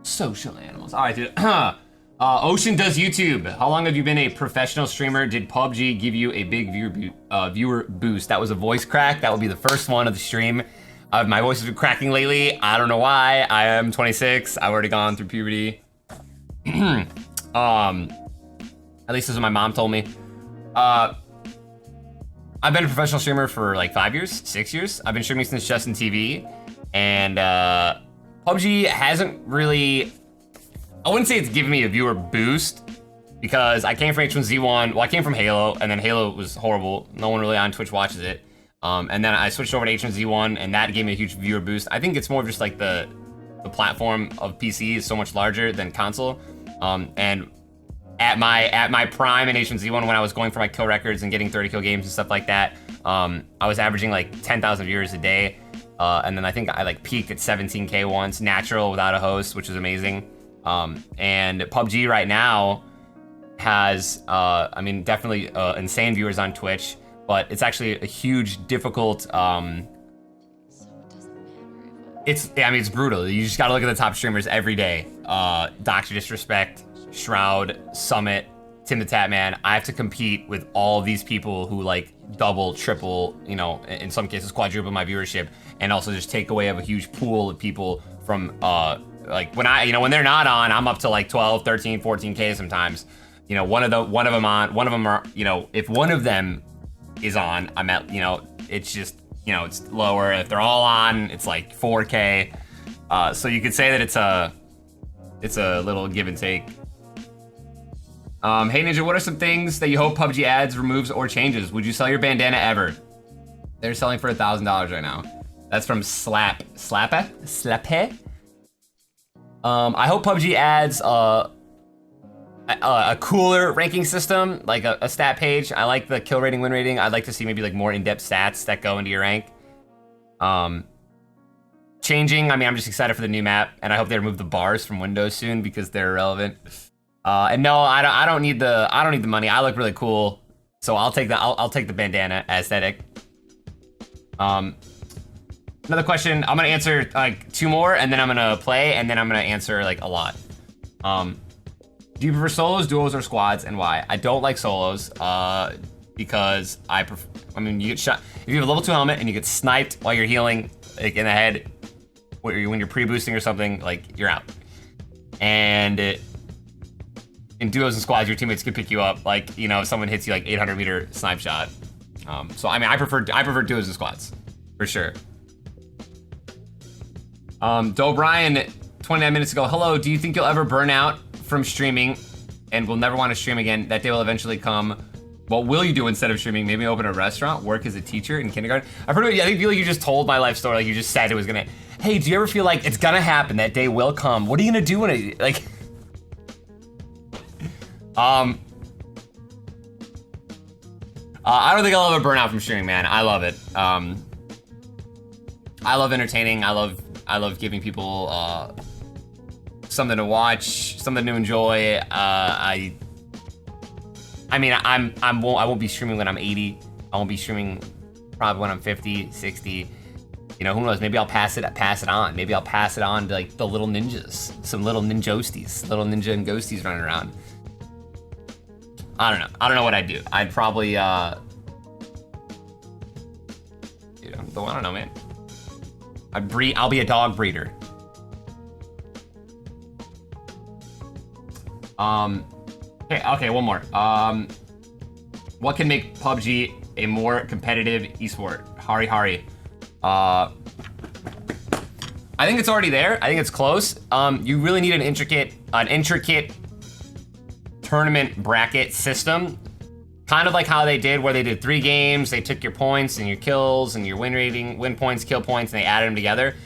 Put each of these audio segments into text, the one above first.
Social animals. All right, dude. Ocean does YouTube. How long have you been a professional streamer? Did PubG give you a big viewer boost? That was a voice crack. That will be the first one of the stream. My voice has been cracking lately. I don't know why. I am 26. I've already gone through puberty. At least this is what my mom told me. I've been a professional streamer for like 5 years, 6 years. I've been streaming since Justin TV, and PUBG hasn't really, I wouldn't say it's given me a viewer boost, because I came from H1Z1, well, I came from Halo, and then Halo was horrible. No one really on Twitch watches it. And then I switched over to H1Z1, and that gave me a huge viewer boost. I think it's more just like the platform of PC is so much larger than console. And at my prime in H1Z1, when I was going for my kill records and getting 30 kill games and stuff like that, I was averaging like 10,000 viewers a day. And then I think I like peaked at 17K once, natural without a host, which is amazing. And PUBG right now has, I mean, definitely insane viewers on Twitch, but it's actually a huge, difficult, it's brutal. You just gotta look at the top streamers every day. Dr. Disrespect, Shroud, Summit, Tim the Tatman. I have to compete with all these people who like double, triple, you know, in some cases quadruple my viewership, and also just take away of a huge pool of people from like when when they're not on, I'm up to like 12, 13, 14K sometimes. You know, one of them are, you know, if one of them is on, I'm at, you know, it's just, you know, it's lower. If they're all on, it's like 4K. So you could say that it's a little give and take. Hey Ninja, what are some things that you hope PUBG adds, removes, or changes? Would you sell your bandana ever? They're selling for $1,000 right now. That's from Slappe. I hope PUBG adds a cooler ranking system, like a stat page. I like the kill rating, win rating. I'd like to see maybe like more in-depth stats that go into your rank. Changing, I mean, I'm just excited for the new map, and I hope they remove the bars from Windows soon because they're irrelevant. And no, I don't need the money. I look really cool, so I'll take the bandana aesthetic. Another question. I'm gonna answer like 2 more, and then I'm gonna play, and then I'm gonna answer like a lot. Do you prefer solos, duos, or squads, and why? I don't like solos, because I mean, you get shot if you have a level 2 helmet and you get sniped while you're healing, like in the head, when you're pre-boosting or something, like you're out. And in duos and squads, your teammates can pick you up, like, you know, if someone hits you like 800-meter snipe shot. So I mean, I prefer duos and squads for sure. O'Brien, 29 minutes ago. Hello, do you think you'll ever burn out from streaming and will never want to stream again? That day will eventually come. What will you do instead of streaming? Maybe open a restaurant, work as a teacher in kindergarten? I feel like you just told my life story, like you just said it was gonna. Hey, do you ever feel like it's gonna happen? That day will come. What are you gonna do when it, like? I don't think I'll ever burn out from streaming, man. I love it. I love entertaining. I love giving people something to watch, something to enjoy. I mean, I won't be streaming when I'm 80. I won't be streaming probably when I'm 50, 60. You know, who knows? Maybe I'll pass it on. Maybe I'll pass it on to like the little ninjas, some little ninjosties, little ninja and ghosties running around. I don't know. I don't know what I'd do. I'd probably, you know, I don't know, man. I'll be a dog breeder. Okay, one more. What can make PUBG a more competitive esport? Hari. I think it's already there. I think it's close. You really need an intricate tournament bracket system, kind of like how they did, where they did 3 games. They took your points and your kills and your win rating, win points, kill points, and they added them together.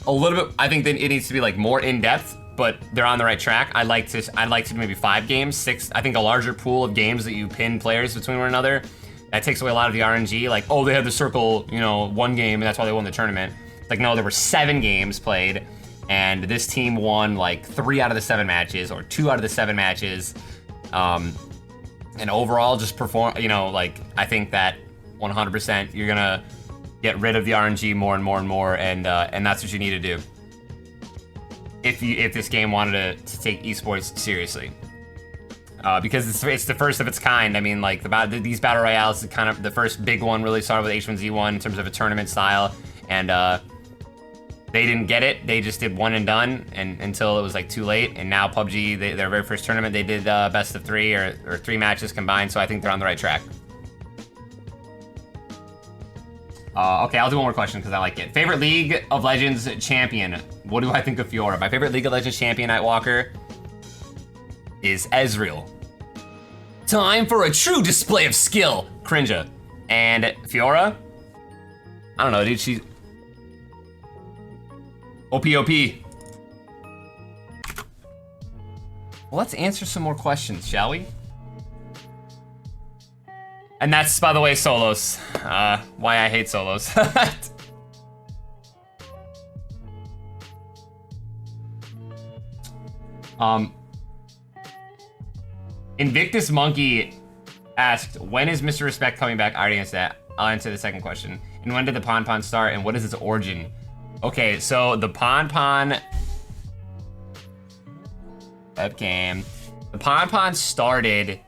A little bit. I think that it needs to be like more in depth, but they're on the right track. I'd like to do maybe 5 games, 6. I think a larger pool of games that you pin players between one another. That takes away a lot of the RNG. Like, oh, they had the circle, you know, 1 game, and that's why they won the tournament. Like, no, there were 7 games played, and this team won like 3 out of the 7 matches, or 2 out of the 7 matches. And overall, just perform. You know, like, I think that 100% you're gonna get rid of the RNG more and more and more, and that's what you need to do. if this game wanted to take esports seriously. Because it's the first of its kind. I mean, like these battle royales is kind of the first big one. Really started with H1Z1 in terms of a tournament style, and they didn't get it. They just did one and done, and until it was like too late. And now PUBG, their very first tournament, they did best of 3 or 3 matches combined. So I think they're on the right track. Okay, I'll do one more question because I like it. Favorite League of Legends champion? What do I think of Fiora? My favorite League of Legends champion, Nightwalker, is Ezreal. Time for a true display of skill, Crinja. And Fiora? I don't know, dude, she's... OP. Well, let's answer some more questions, shall we? And that's, by the way, solos. Why I hate solos. Invictus Monkey asked, when is Mr. Respect coming back? I already answered that. I'll answer the second question. And when did the Pom Pom start, and what is its origin? Okay, so the Pom Pom webcam. The Pom Pom started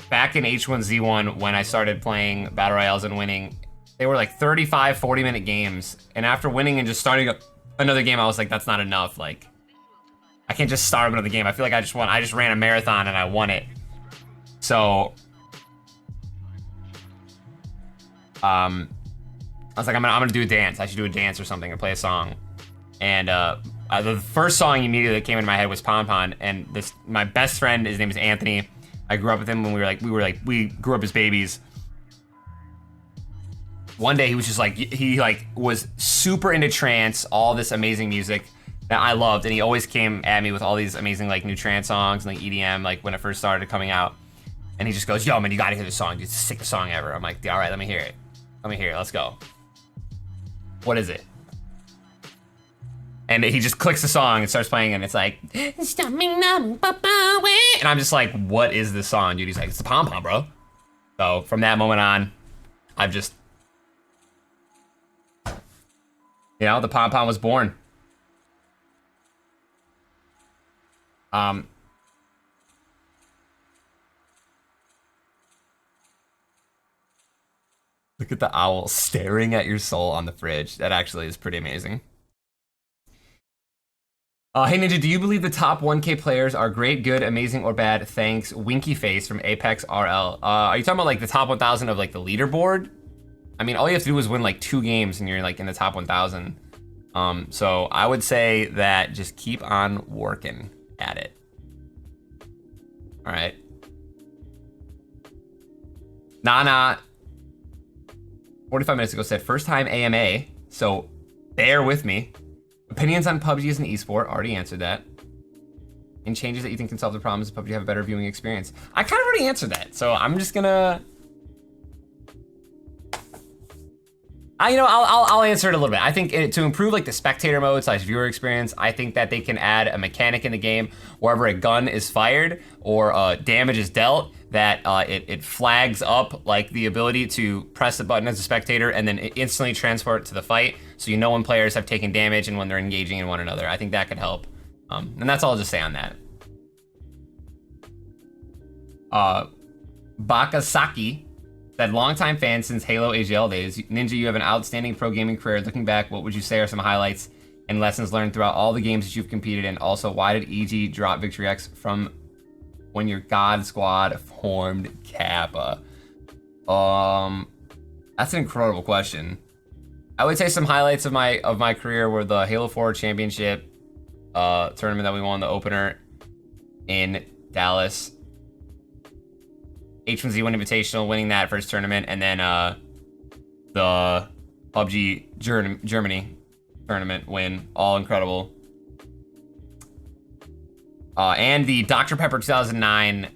back in H1Z1 when I started playing Battle Royales and winning. They were like 35, 40-minute games. And after winning and just starting another game, I was like, that's not enough. Like, I can't just start another game. I feel like I just ran a marathon and I won it. So, I was like, I'm gonna do a dance. I should do a dance or something or play a song. And the first song immediately that came into my head was Pom Pom. And my best friend, his name is Anthony. I grew up with him when we grew up as babies. One day he was just like, he was super into trance, all this amazing music that I loved, and he always came at me with all these amazing like new trance songs and like EDM, like when it first started coming out. And he just goes, yo man, you gotta hear this song, dude. It's the sickest song ever. I'm like, all right, let me hear it. Let's go. What is it? And he just clicks the song and starts playing, and it's like, and I'm just like, what is this song, dude? He's like, it's the Pom Pom, bro. So from that moment on, I've just, the Pom Pom was born. Look at the owl staring at your soul on the fridge. That actually is pretty amazing. Hey Ninja, do you believe the top 1K players are great, good, amazing, or bad? Thanks, Winky Face from Apex RL. Are you talking about like the top 1,000 of like the leaderboard? I mean, all you have to do is win like 2 games and you're like in the top 1,000. So I would say that just keep on working at it. All right. Nana, 45 minutes ago said, first time AMA, so bear with me. Opinions on PUBG as an esport, already answered that. And changes that you think can solve the problems of PUBG have a better viewing experience. I kind of already answered that, so I'm just gonna... I'll answer it a little bit. I think to improve like the spectator mode / viewer experience, I think that they can add a mechanic in the game wherever a gun is fired or damage is dealt, that it flags up like the ability to press the button as a spectator and then instantly transport to the fight, so you know when players have taken damage and when they're engaging in one another. I think that could help. And that's all I'll just say on that. Bakasaki said, longtime fan since Halo AGL days. Ninja, you have an outstanding pro gaming career. Looking back, what would you say are some highlights and lessons learned throughout all the games that you've competed in? Also, why did EG drop Victory X from when your God Squad formed Kappa? That's an incredible question. I would say some highlights of my career were the Halo 4 Championship tournament that we won, the opener in Dallas. H1Z1 Invitational, winning that first tournament, and then the PUBG Germany tournament win, all incredible. And the Dr. Pepper 2009, I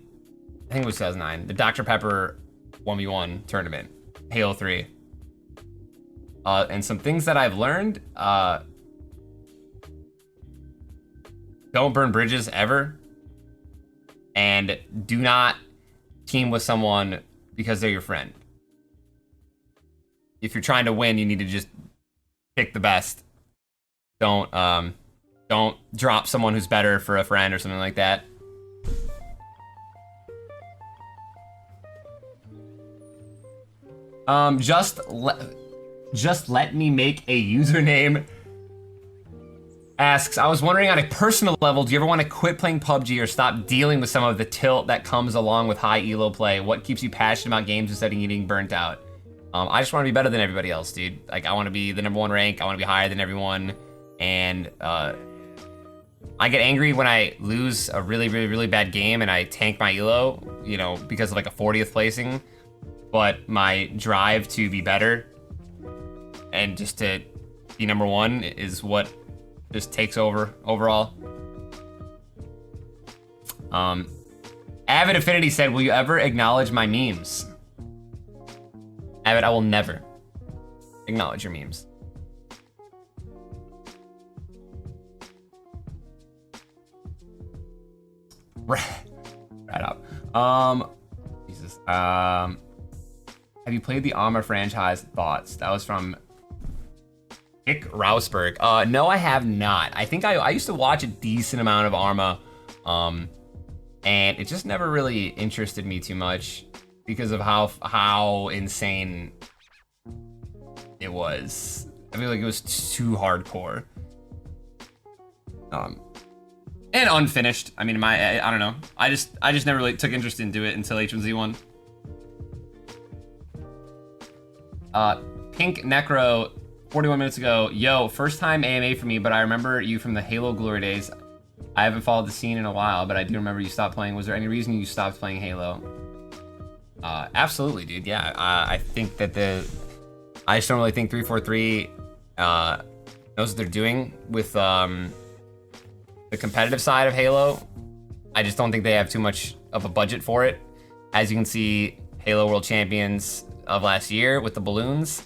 think it was 2009, the Dr. Pepper 1v1 tournament, Halo 3. And some things that I've learned, don't burn bridges ever, and do not team with someone because they're your friend. If you're trying to win, you need to just pick the best. Don't don't drop someone who's better for a friend or something like that. Just let me make a username. Asks, I was wondering on a personal level, do you ever want to quit playing PUBG or stop dealing with some of the tilt that comes along with high elo play? What keeps you passionate about games instead of getting burnt out? I just want to be better than everybody else, dude. Like, I want to be the #1 rank. I want to be higher than everyone. And I get angry when I lose a really bad game and I tank my elo, you know, because of like a 40th placing. But my drive to be better and just to be #1 is what just takes over overall. Avid Affinity said, will you ever acknowledge my memes? Avid, I will never acknowledge your memes. Right up. Jesus. Have you played the Arma franchise? Thoughts? That was from Nick Rausberg. No, I have not. I think I used to watch a decent amount of Arma, and it just never really interested me too much because of how insane it was. I feel like it was too hardcore. And unfinished. I mean, I don't know. I just never really took interest into it until H1Z1. Pink Necro, 41 minutes ago. Yo, first time AMA for me, but I remember you from the Halo glory days. I haven't followed the scene in a while, but I do remember you stopped playing. Was there any reason you stopped playing Halo? Absolutely, dude. Yeah, I think that I just don't really think 343 knows what they're doing with the competitive side of Halo. I just don't think they have too much of a budget for it. As you can see, Halo World Champions of last year with the balloons,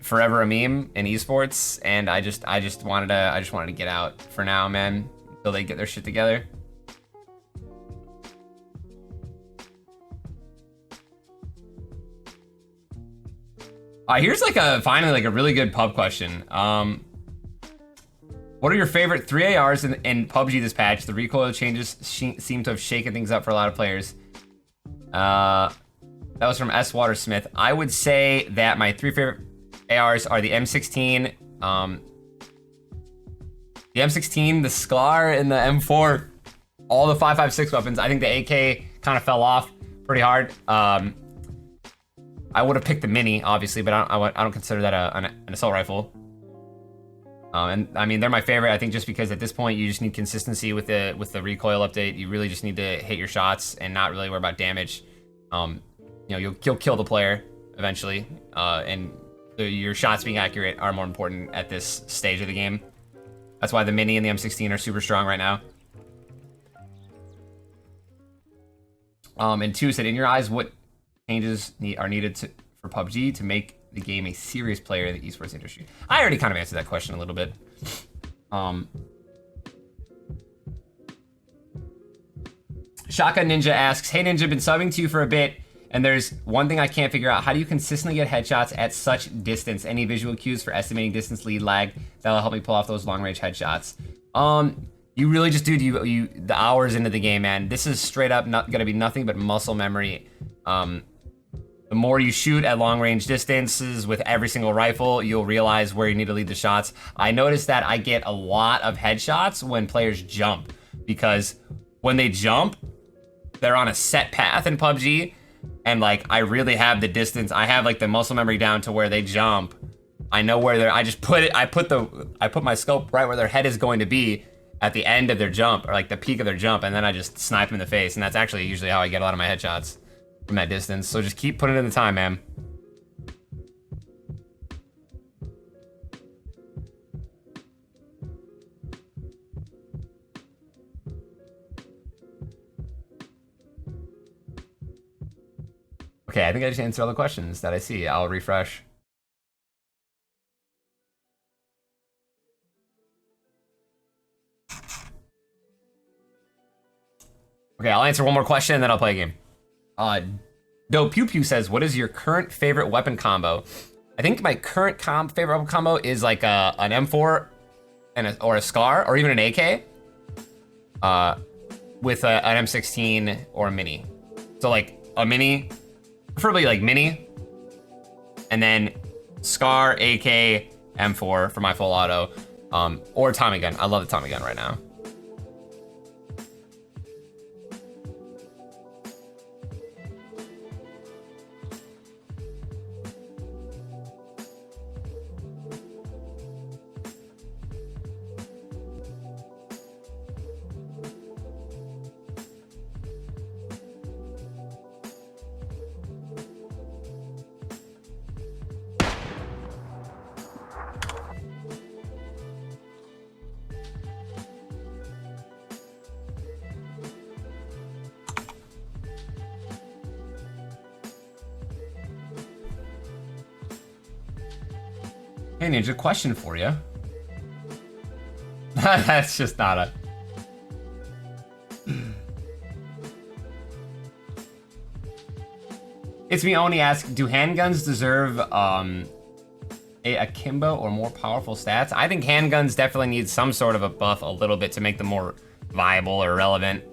forever a meme in esports, and I just wanted to get out for now, man, until they get their shit together. Here's finally a really good pub question. What are your favorite 3 ARs in PUBG this patch? The recoil changes seem to have shaken things up for a lot of players. That was from S. Watersmith. I would say that my 3 favorite ARs are the M16, the Sklar, and the M4. All the 5.56 weapons. I think the AK kind of fell off pretty hard. I would have picked the Mini, obviously, but I don't consider that an assault rifle. And I mean, they're my favorite. I think just because at this point you just need consistency with the recoil update. You really just need to hit your shots and not really worry about damage. You know, you'll kill the player eventually, and your shots being accurate are more important at this stage of the game. That's why the Mini and the M16 are super strong right now. And 2 said, in your eyes, what changes are needed for PUBG to make the game a serious player in the esports industry? I already kind of answered that question a little bit. Shotgun Ninja asks, hey Ninja, been subbing to you for a bit, and there's one thing I can't figure out. How do you consistently get headshots at such distance? Any visual cues for estimating distance, lead, lag that'll help me pull off those long range headshots? You really just do the hours into the game, man. This is straight up not gonna be nothing but muscle memory. The more you shoot at long range distances with every single rifle, you'll realize where you need to lead the shots. I noticed that I get a lot of headshots when players jump, because when they jump, they're on a set path in PUBG, and I really have the distance. I have the muscle memory down to where they jump. I know where they're. I put my scope right where their head is going to be at the end of their jump, or the peak of their jump, and then I just snipe them in the face, and that's actually usually how I get a lot of my headshots from that distance. So just keep putting in the time, man. Okay, I think I just answered all the questions that I see. I'll refresh. Okay, I'll answer one more question and then I'll play a game. Do Pew Pew says, what is your current favorite weapon combo? I think my current favorite weapon combo is an M4 or a SCAR or even an AK with an M16 or a mini. So like a mini, preferably like mini, and then SCAR, AK, M4 for my full auto, or Tommy gun. I love the Tommy gun right now. Hey Ninja, question for you. That's just not a... It's me only ask, do handguns deserve a akimbo or more powerful stats? I think handguns definitely need some sort of a buff a little bit to make them more viable or relevant.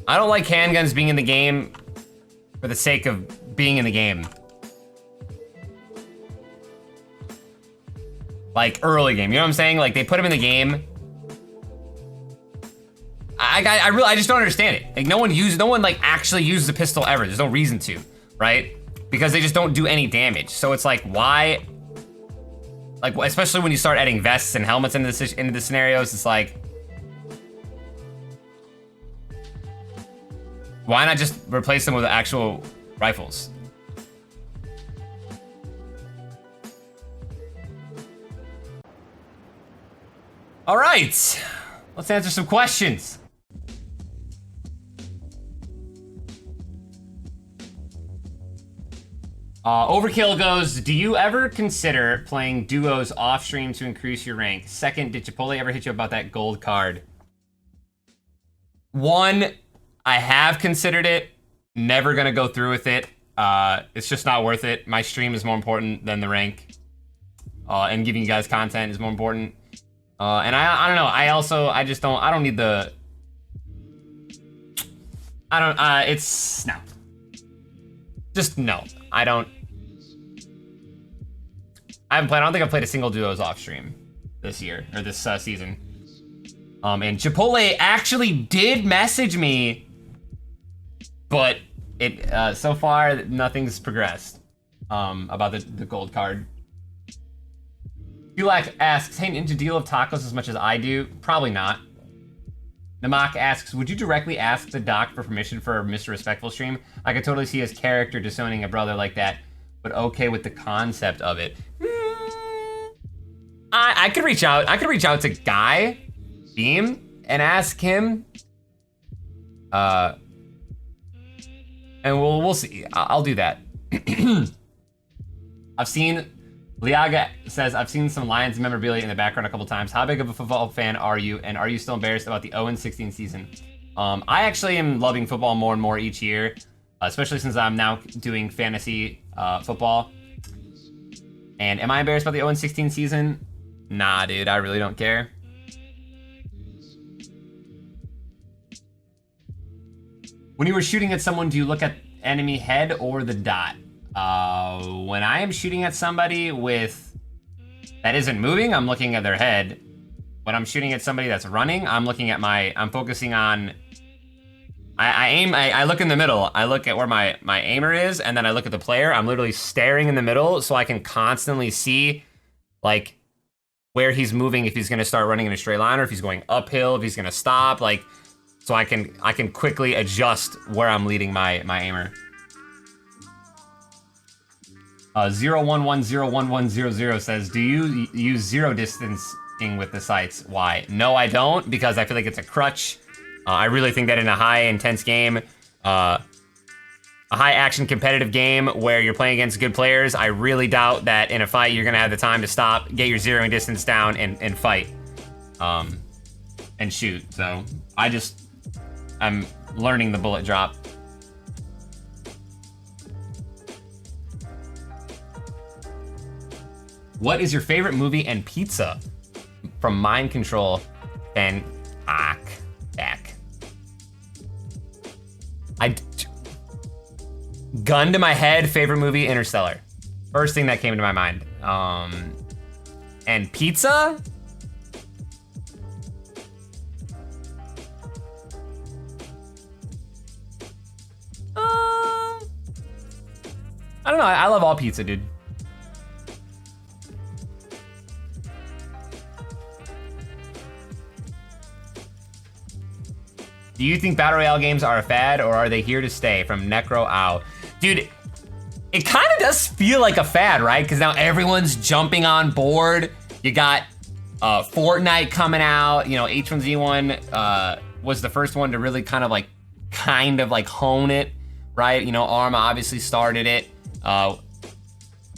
I don't like handguns being in the game for the sake of being in the game. Like early game, you know what I'm saying? Like they put him in the game. I just don't understand it. Like no one like actually uses a pistol ever. There's no reason to, right? Because they just don't do any damage. So it's like, why? Like especially when you start adding vests and helmets into the scenarios, it's like, why not just replace them with actual rifles? All right, let's answer some questions. Overkill goes, do you ever consider playing duos off stream to increase your rank? Second, did Chipotle ever hit you about that gold card? One, I have considered it, never gonna go through with it. It's just not worth it. My stream is more important than the rank. And giving you guys content is more important. And I don't know, I don't need the, it's, no. Just no, I don't think I've played a single duos off stream this year, or this season. And Chipotle actually did message me, but so far, nothing's progressed, about the gold card. Gulak asks, hey Ninja, do you love tacos as much as I do? Probably not. Namak asks, would you directly ask the doc for permission for a Mr. Respectful stream? I could totally see his character disowning a brother like that, but okay with the concept of it. I could reach out. I could reach out to Guy Beam and ask him. And we'll see. I'll do that. Liaga says, I've seen some Lions memorabilia in the background a couple times. How big of a football fan are you? And are you still embarrassed about the 0-16 season? I actually am loving football more and more each year, especially since I'm now doing fantasy football. And am I embarrassed about the 0-16 season? Nah, dude, I really don't care. When you were shooting at someone, do you look at enemy head or the dot? When I am shooting at somebody that isn't moving, I'm looking at their head. When I'm shooting at somebody that's running, I'm focusing on, I look in the middle. I look at where my aimer is, and then I look at the player. I'm literally staring in the middle so I can constantly see, like, where he's moving, if he's gonna start running in a straight line, or if he's going uphill, if he's gonna stop, like, so I can quickly adjust where I'm leading my aimer. 011011100 says, do you use zero distancing with the sights? Why? No, I don't, because I feel like it's a crutch. I really think that in a high intense game, a high action competitive game where you're playing against good players, I really doubt that in a fight you're gonna have the time to stop, get your zeroing distance down, and fight. And shoot. So I'm learning the bullet drop. What is your favorite movie and pizza? from mind control than back. Gun to my head, favorite movie, Interstellar. First thing that came to my mind. And pizza? I don't know. I love all pizza, dude. Do you think Battle Royale games are a fad or are they here to stay? From Necro Ow. Dude, it kind of does feel like a fad, right? Because now everyone's jumping on board. You got Fortnite coming out. You know, H1Z1 was the first one to really kind of like hone it, right? You know, Arma obviously started it. You know,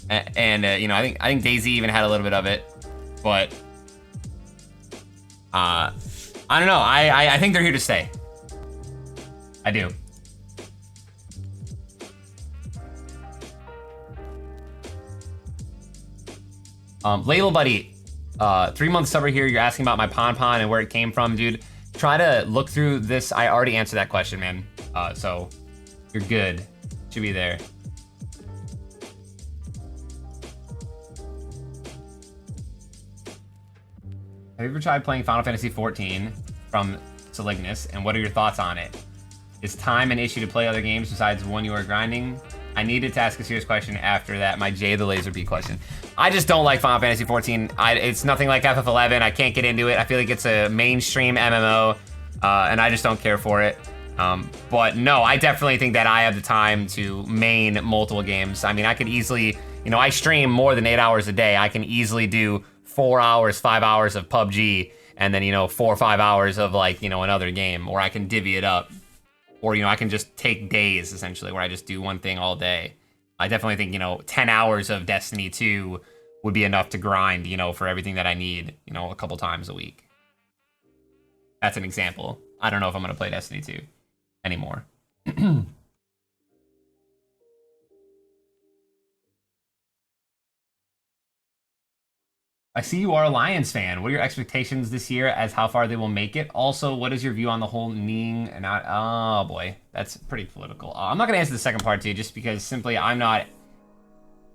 I think DayZ even had a little bit of it, but I don't know. I think they're here to stay. I do. Layla Buddy, 3 months over here. You're asking about my Pom Pom and where it came from, dude. Try to look through this. I already answered that question, man. So you're good. Should be there. Have you ever tried playing Final Fantasy XIV from Salignus, and what are your thoughts on it? Is time an issue to play other games besides one you are grinding? I needed to ask a serious question after that, my Jay the Laser Bee question. I just don't like Final Fantasy XIV. It's nothing like FF11. I can't get into it. I feel like it's a mainstream MMO, and I just don't care for it. But no, I definitely think that I have the time to main multiple games. I mean, I could easily, you know, I stream more than 8 hours a day. I can easily do 4 hours, 5 hours of PubG, and then, you know, 4 or 5 hours of, like, you know, another game, or I can divvy it up. Or, you know, I can just take days, essentially, where I just do one thing all day. I definitely think, you know, 10 hours of Destiny 2 would be enough to grind, you know, for everything that I need, you know, a couple times a week. That's an example. I don't know if I'm going to play Destiny 2 anymore. I see you are a Lions fan. What are your expectations this year as how far they will make it? Also, what is your view on the whole kneeing and not... Oh, boy. That's pretty political. I'm not going to answer the second part, too, just because simply I'm not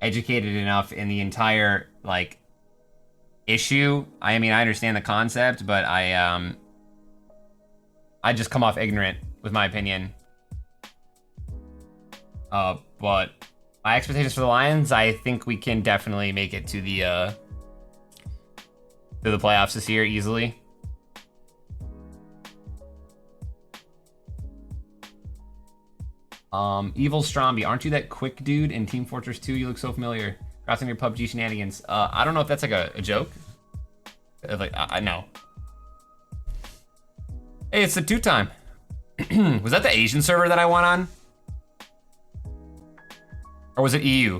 educated enough in the entire, like, issue. I mean, I understand the concept, but I just come off ignorant with my opinion. But my expectations for the Lions, I think we can definitely make it to the playoffs this year easily. Evil Stromby, aren't you that quick dude in Team Fortress 2? You look so familiar. Congrats on your PUBG shenanigans. I don't know if that's like a joke. Like, I know. Hey, it's the 2 time. Was that the Asian server that I went on? Or was it EU?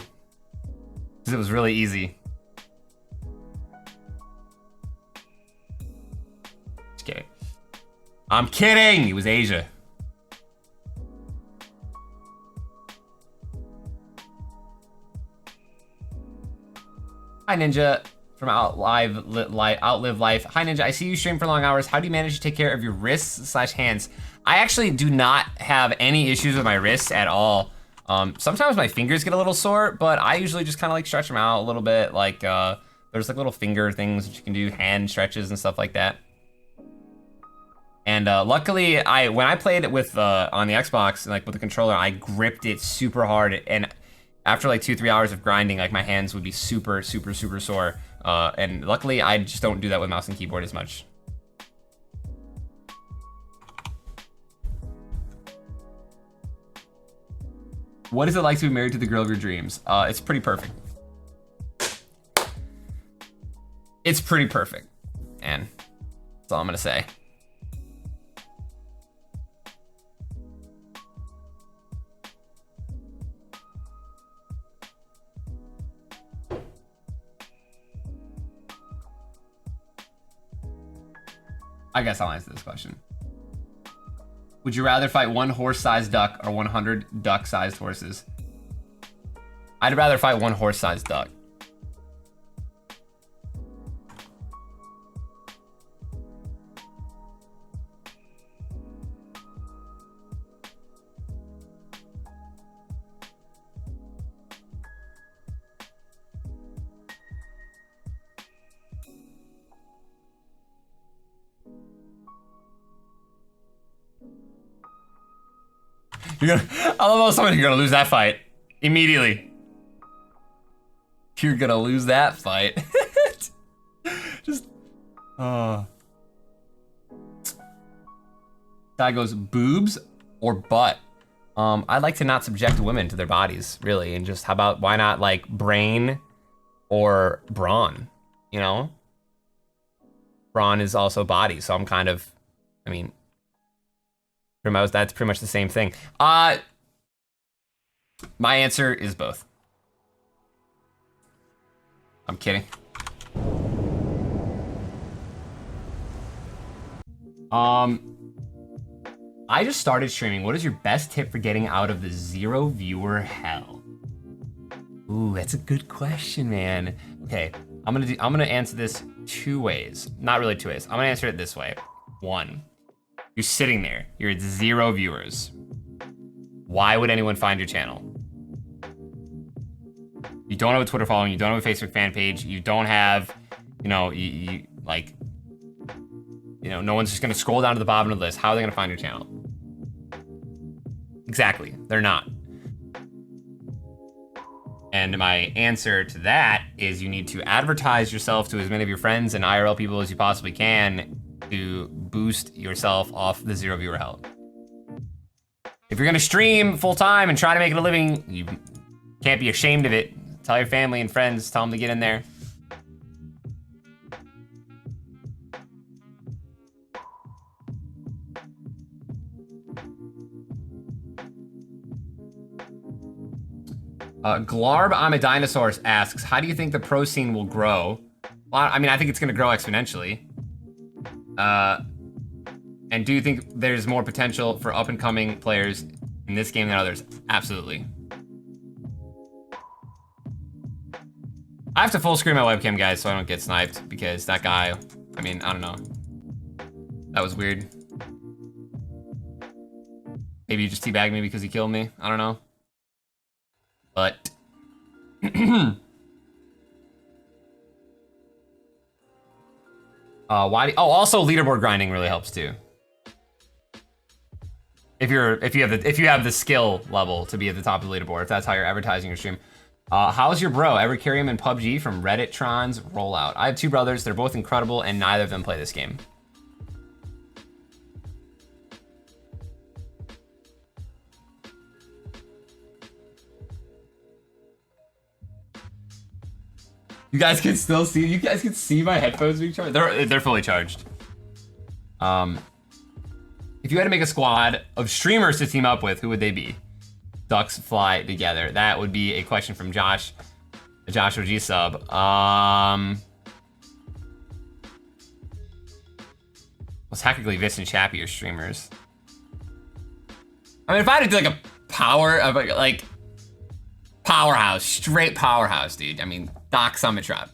Because it was really easy. Just kidding. I'm kidding! It was Asia. Hi, Ninja. From Outlive Life. Hi, Ninja. I see you stream for long hours. How do you manage to take care of your wrists/hands? I actually do not have any issues with my wrists at all. Sometimes my fingers get a little sore, but I usually just kind of like stretch them out a little bit. Like, there's like little finger things that you can do, hand stretches and stuff like that. And luckily, when I played it with on the Xbox, like with the controller, I gripped it super hard, and after like 2-3 hours of grinding, like my hands would be super sore. And luckily, I just don't do that with mouse and keyboard as much. What is it like to be married to the girl of your dreams? It's pretty perfect. It's pretty perfect, and that's all I'm gonna say. I guess I'll answer this question. Would you rather fight one horse-sized duck or 100 duck-sized horses? I'd rather fight one horse-sized duck. You're gonna, I love how someone, you're gonna lose that fight. Immediately. You're gonna lose that fight. Just, Guy goes, boobs or butt? I'd like to not subject women to their bodies, really, and just how about, why not like brain or brawn, you know? Brawn is also body, so I'm kind of, I mean, that's pretty much the same thing. My answer is both. I'm kidding. I just started streaming. What is your best tip for getting out of the 0 viewer hell? Ooh, that's a good question, man. Okay, I'm gonna answer this 2 ways. Not really 2 ways. I'm gonna answer it this way. 1, you're sitting there. You're at 0 viewers. Why would anyone find your channel? You don't have a Twitter following. You don't have a Facebook fan page. You don't have, you know, no one's just gonna scroll down to the bottom of the list. How are they gonna find your channel? Exactly, they're not. And my answer to that is you need to advertise yourself to as many of your friends and IRL people as you possibly can to boost yourself off the 0 viewer hell. If you're gonna stream full time and try to make it a living, you can't be ashamed of it. Tell your family and friends, tell them to get in there. Glarb I'm a Dinosaur asks, how do you think the pro scene will grow? Well, I mean, I think it's gonna grow exponentially. And do you think there's more potential for up and coming players in this game than others? Absolutely. I have to full screen my webcam, guys, so I don't get sniped because that guy, I mean, I don't know. That was weird. Maybe you just teabagged me because he killed me. I don't know. But also leaderboard grinding really helps too. If you have the skill level to be at the top of the leaderboard, if that's how you're advertising your stream. How's your bro? Ever carry him in PubG from Reddit Tron's rollout? I have 2 brothers, they're both incredible, and neither of them play this game. You guys can still see, you guys can see my headphones being charged? They're fully charged. If you had to make a squad of streamers to team up with, who would they be? Ducks fly together. That would be a question from Josh OG sub. Well, technically Vis and Chappie are streamers. I mean, if I had to do like a powerhouse, straight powerhouse, dude. I mean, Doc Summit Trap.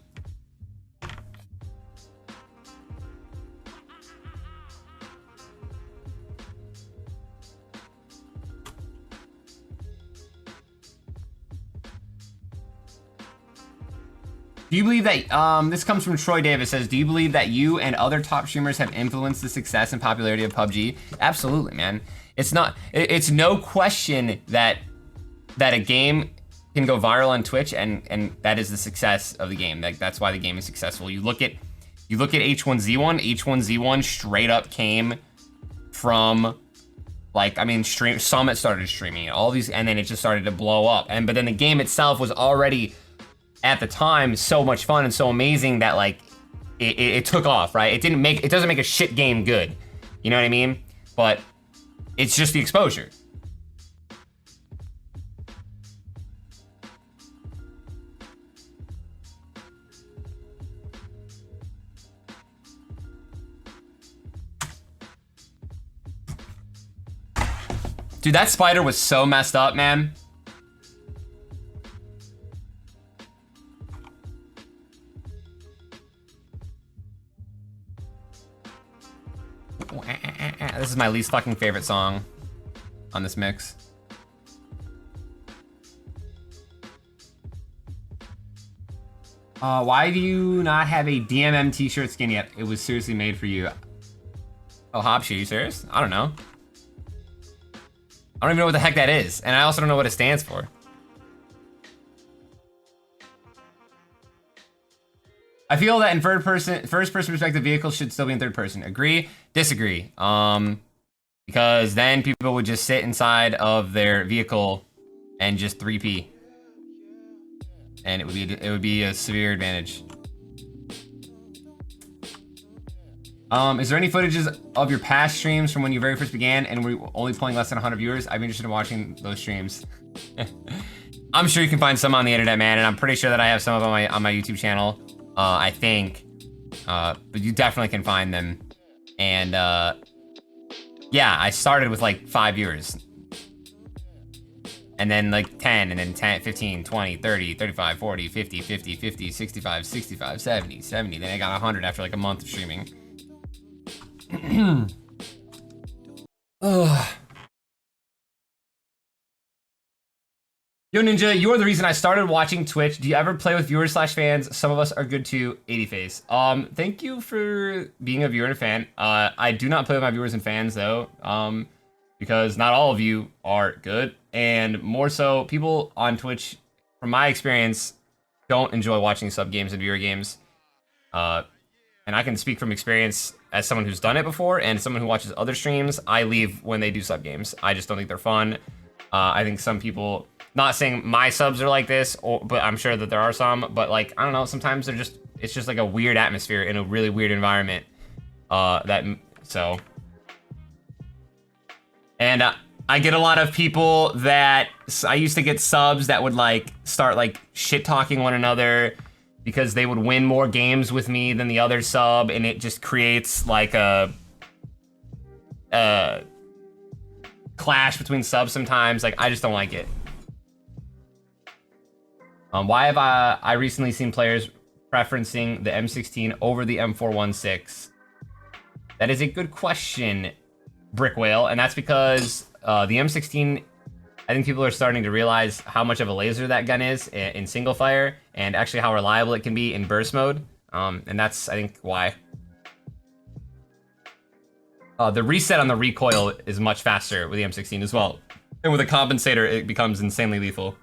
Do you believe that, this comes from Troy Davis, says, do you believe that you and other top streamers have influenced the success and popularity of PUBG? Absolutely, man. It's no question that a game can go viral on Twitch and that is the success of the game. That's why the game is successful. You look at H1Z1, H1Z1 straight up came from, like, I mean, Summit started streaming it, all these, and then it just started to blow up. But then the game itself was already, at the time, so much fun and so amazing that, like, it took off, right? It doesn't make a shit game good. You know what I mean? But it's just the exposure. Dude, that spider was so messed up, man. This is my least fucking favorite song on this mix. Why do you not have a DMM t-shirt skin yet? It was seriously made for you. Oh, Hopsy, are you serious? I don't know. I don't even know what the heck that is, and I also don't know what it stands for. I feel that in first-person perspective, vehicles should still be in third person. Agree? Disagree. Because then people would just sit inside of their vehicle and just 3P, and it would be a severe advantage. Is there any footages of your past streams from when you very first began and were only pulling less than 100 viewers? I'd be interested in watching those streams. I'm sure you can find some on the internet, man, and I'm pretty sure that I have some of them on my YouTube channel. I think, but you definitely can find them. And yeah, I started with like 5 viewers. And then like 10, and then 10, 15, 20, 30, 35, 40, 50, 50, 50, 65, 65, 70, 70. Then I got 100 after like a month of streaming. Ugh. Yo Ninja, you're the reason I started watching Twitch. Do you ever play with viewers / fans? Some of us are good too. 80 face. Thank you for being a viewer and a fan. I do not play with my viewers and fans though, because not all of you are good, and more so, people on Twitch, from my experience, don't enjoy watching sub games and viewer games. And I can speak from experience as someone who's done it before and someone who watches other streams. I leave when they do sub games. I just don't think they're fun. I think some people, not saying my subs are like this, but I'm sure that there are some, but like, I don't know, sometimes it's just like a weird atmosphere in a really weird environment. And I get a lot of people that, I used to get subs that would like start like shit talking one another because they would win more games with me than the other sub, and it just creates like a clash between subs sometimes. Like, I just don't like it. Why have I recently seen players preferencing the M16 over the M416? That is a good question, Brick Whale, and that's because the M16, I think people are starting to realize how much of a laser that gun is in single fire, and actually how reliable it can be in burst mode, and that's, I think, why. The reset on the recoil is much faster with the M16 as well, and with a compensator, it becomes insanely lethal.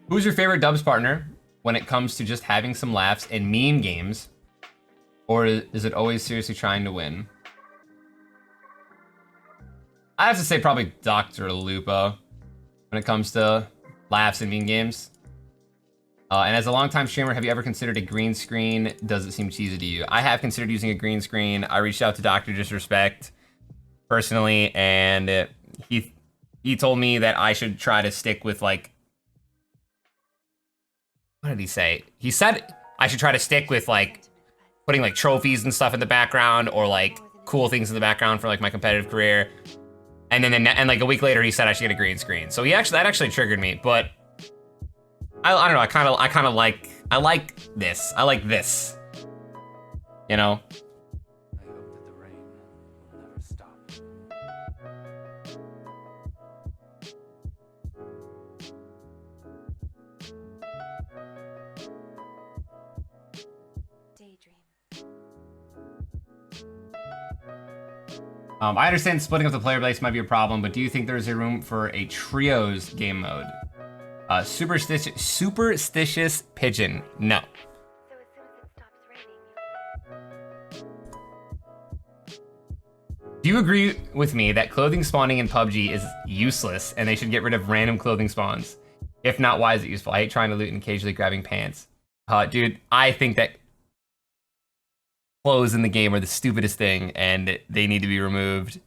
Who's your favorite dubs partner when it comes to just having some laughs and meme games? Or is it always seriously trying to win? I have to say probably Dr. Lupo when it comes to laughs and meme games. And as a longtime streamer, have you ever considered a green screen? Does it seem cheesy to you? I have considered using a green screen. I reached out to Dr. Disrespect personally, and he told me that I should try to stick with like, what did he say? He said I should try to stick with like putting like trophies and stuff in the background, or like cool things in the background for like my competitive career. And then like a week later, he said I should get a green screen. So that actually triggered me. But I don't know. I like this. You know. I hope that the rain will never stop. I understand splitting up the player base might be a problem, but do you think there is a room for a trios game mode? Superstitious pigeon. No. Do you agree with me that clothing spawning in PUBG is useless and they should get rid of random clothing spawns? If not, why is it useful? I hate trying to loot and occasionally grabbing pants. Dude, I think that clothes in the game are the stupidest thing, and they need to be removed.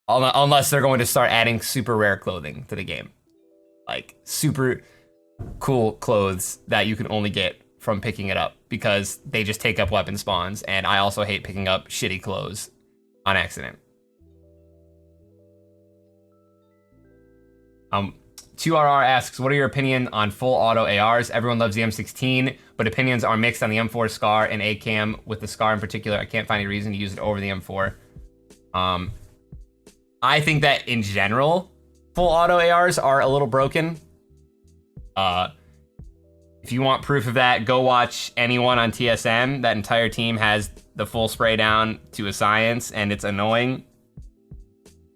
Unless they're going to start adding super rare clothing to the game. Like, super cool clothes that you can only get from picking it up, because they just take up weapon spawns, and I also hate picking up shitty clothes on accident. 2RR asks, what are your opinion on full auto ARs? Everyone loves the M16, but opinions are mixed on the M4 SCAR and ACAM. With the SCAR in particular, I can't find any reason to use it over the M4. I think that in general, full auto ARs are a little broken. If you want proof of that, go watch anyone on TSM. That entire team has the full spray down to a science, and it's annoying.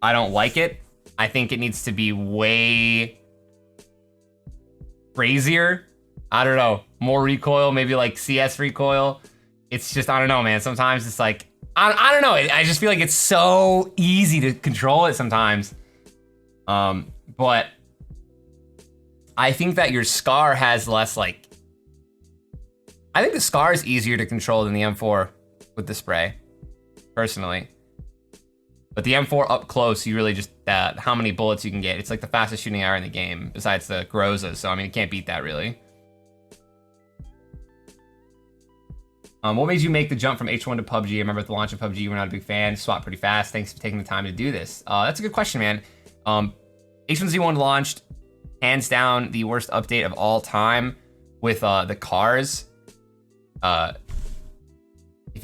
I don't like it. I think it needs to be way crazier. I don't know, more recoil, maybe like CS recoil. It's just, I don't know, man. Sometimes it's like, I don't know. I just feel like it's so easy to control it sometimes. But I think that your SCAR has less like, I think the SCAR is easier to control than the M4 with the spray, personally. But the M4 up close, you really just, how many bullets you can get. It's like the fastest shooting AR in the game, besides the Grozas. So, I mean, you can't beat that, really. What made you make the jump from H1 to PUBG? I remember at the launch of PUBG, you were not a big fan. Swapped pretty fast. Thanks for taking the time to do this. That's a good question, man. H1Z1 launched, hands down, the worst update of all time with the cars. If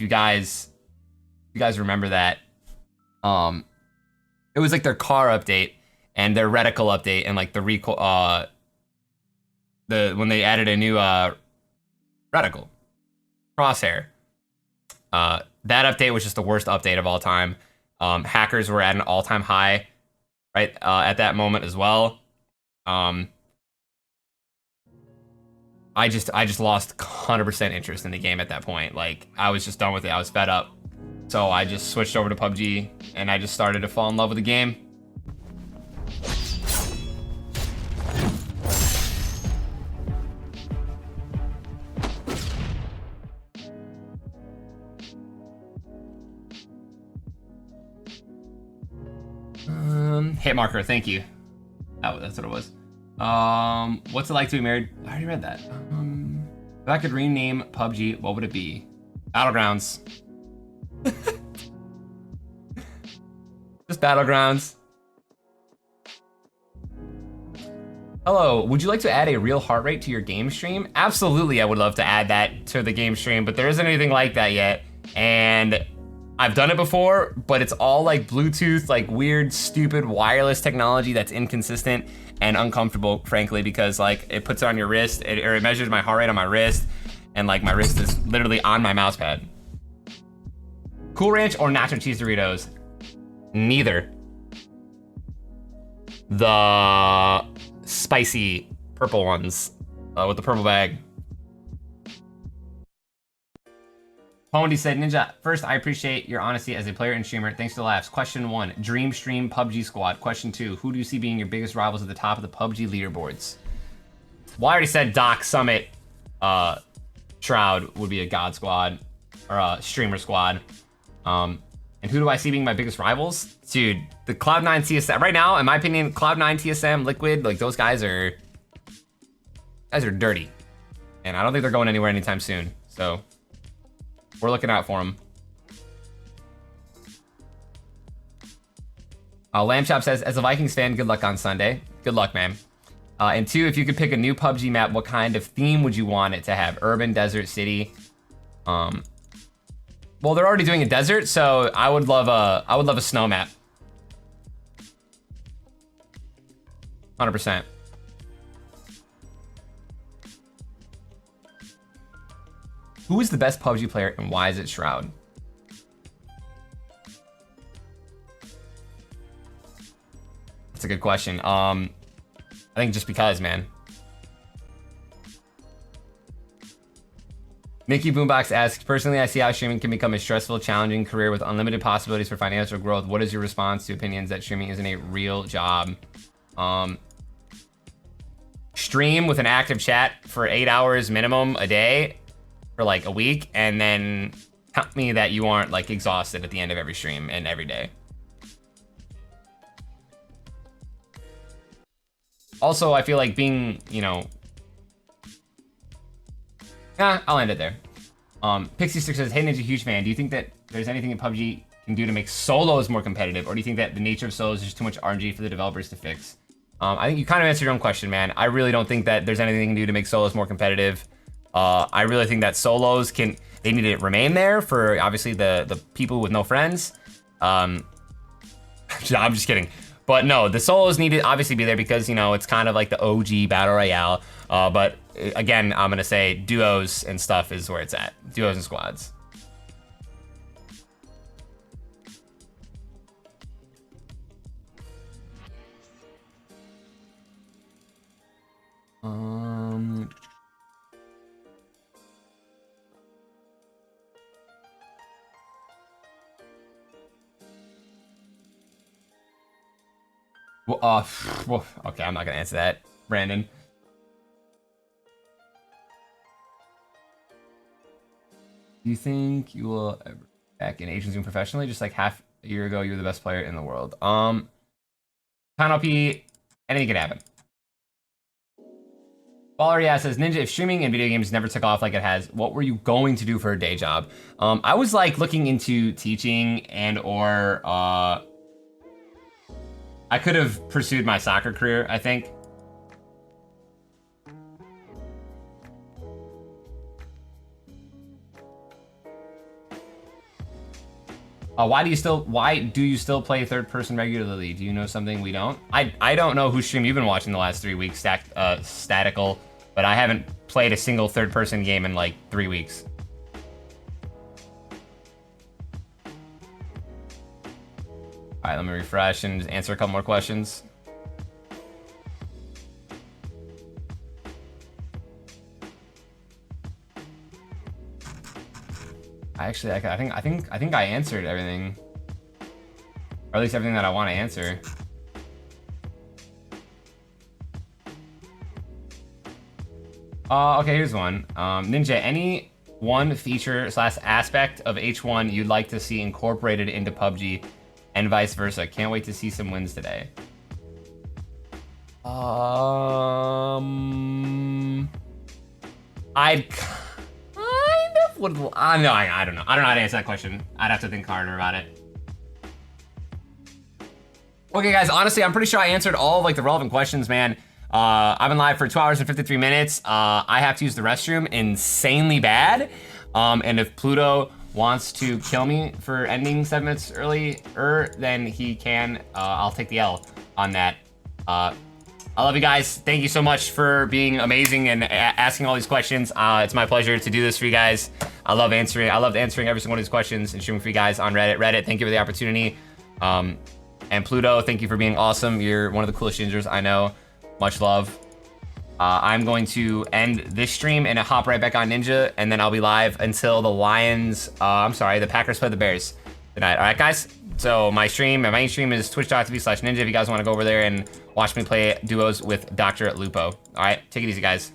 you guys remember that, it was like their car update and their reticle update and like the recoil, when they added a new reticle. Crosshair. That update was just the worst update of all time. Hackers were at an all-time high, right, at that moment as well. I just lost 100% interest in the game at that point. Like, I was just done with it. I was fed up. So I just switched over to PUBG, and I just started to fall in love with the game. Hit marker, thank you. That's what it was. What's it like to be married? I already read that. If I could rename PUBG, what would it be? Battlegrounds. Just Battlegrounds. Hello, would you like to add a real heart rate to your game stream? Absolutely, I would love to add that to the game stream, but there isn't anything like that yet. And I've done it before, but it's all like Bluetooth, like weird, stupid wireless technology that's inconsistent and uncomfortable, frankly, because like it puts it on your wrist, or it measures my heart rate on my wrist, and like my wrist is literally on my mouse pad. Cool Ranch or Nacho Cheese Doritos? Neither. The spicy purple ones with the purple bag. Pony said, Ninja, first, I appreciate your honesty as a player and streamer. Thanks for the laughs. Question 1, Dream Stream PUBG Squad. Question 2, who do you see being your biggest rivals at the top of the PUBG leaderboards? Well, I already said Doc, Summit, Shroud would be a God Squad, or a Streamer Squad. And who do I see being my biggest rivals? Dude, the Cloud9 TSM. Right now, in my opinion, Cloud9 TSM, Liquid, like those guys are dirty. And I don't think they're going anywhere anytime soon. So we're looking out for them. Lamb Chop says, as a Vikings fan, good luck on Sunday. Good luck, man. And 2, if you could pick a new PUBG map, what kind of theme would you want it to have? Urban, desert, city? Well, they're already doing a desert, so I would love a snow map. 100%. Who is the best PUBG player and why is it Shroud? That's a good question. I think just because, man. Mickey Boombox asks, personally, I see how streaming can become a stressful, challenging career with unlimited possibilities for financial growth. What is your response to opinions that streaming isn't a real job? Stream with an active chat for 8 hours minimum a day for like a week, and then tell me that you aren't like exhausted at the end of every stream and every day. Also, I feel like being, you know, I'll end it there. Pixie Stick says, hey Ninja, huge fan. Do you think that there's anything in PUBG can do to make solos more competitive, or do you think that the nature of solos is just too much RNG for the developers to fix? I think you kind of answered your own question, man. I really don't think that there's anything to do to make solos more competitive. I really think that solos they need to remain there for obviously the people with no friends. I'm just kidding. But no, the solos need to obviously be there because, you know, it's kind of like the OG Battle Royale. But again, I'm going to say duos and stuff is where it's at. Duos and squads. Okay, I'm not gonna answer that, Brandon. Do you think you will ever back in Asian Zoom professionally? Just like half a year ago, you were the best player in the world. Panel P, anything can happen. Ballaria says, Ninja, if streaming and video games never took off like it has, what were you going to do for a day job? I was like looking into teaching and or I could have pursued my soccer career, I think. Why do you still play third person regularly? Do you know something we don't? I don't know whose stream you've been watching the last 3 weeks, Statical, but I haven't played a single third person game in like 3 weeks. All right, let me refresh and answer a couple more questions. I think I answered everything, or at least everything that I want to answer. Okay, here's one. Ninja, any one feature / aspect of H1 you'd like to see incorporated into PUBG, and vice versa? Can't wait to see some wins today. I'd kind of would. No, I don't know. I don't know how to answer that question. I'd have to think harder about it. Okay, guys. Honestly, I'm pretty sure I answered all of like the relevant questions, man. I've been live for 2 hours and 53 minutes. I have to use the restroom insanely bad. And if Pluto wants to kill me for ending 7 minutes earlier, then he can. I'll take the L on that. I love you guys. Thank you so much for being amazing and asking all these questions. It's my pleasure to do this for you guys. I loved answering every single one of these questions and streaming for you guys on Reddit. Thank you for the opportunity. And Pluto, thank you for being awesome. You're one of the coolest gingers I know. Much love. I'm going to end this stream and hop right back on Ninja, and then I'll be live until the Packers play the Bears tonight. All right, guys? So my main stream is twitch.tv/ninja if you guys want to go over there and watch me play duos with Dr. Lupo. All right, take it easy, guys.